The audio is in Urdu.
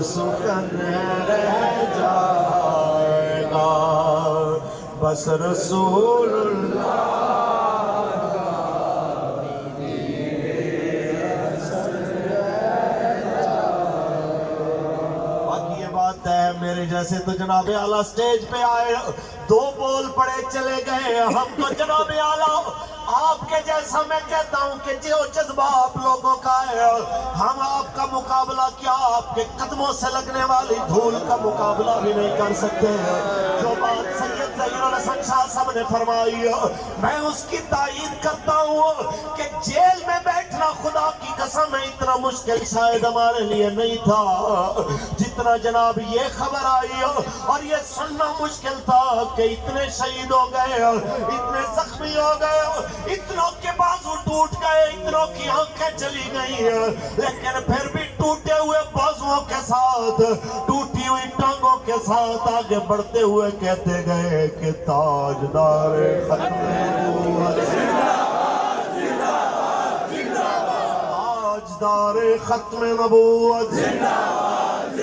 سخن رہ جائے گا بس رسول اللہ میرے جیسے تو جناب اعلیٰ سٹیج پہ آئے دو بول پڑے چلے گئے ہم تو جناب اعلیٰ آپ کے جیسا میں کہتا ہوں کہ جو جذبہ آپ لوگوں کا ہے ہم آپ کا مقابلہ کیا آپ کے قدموں سے لگنے والی دھول کا مقابلہ بھی نہیں کر سکتے جو بات سید ظہیر الحسن شاہ صاحب نے فرمائی میں اس کی تائید کرتا ہوں کہ جیل میں بیٹھنا خدا کی قسم ہے اتنا مشکل شاید ہمارے لیے نہیں تھا جتنا جناب یہ خبر آئی اور یہ سننا مشکل تھا کہ اتنے شہید ہو گئے اتنے زخمی ہو گئے اتنوں کے بازو ٹوٹ گئے اتنوں کی آنکھیں چلی گئی لیکن پھر بھی ٹوٹے ہوئے بازووں کے ساتھ ٹوٹی ہوئی ٹانگوں کے ساتھ آگے بڑھتے ہوئے کہتے گئے کہ تاجدار ختم نبوت تاجدار ختم نبوت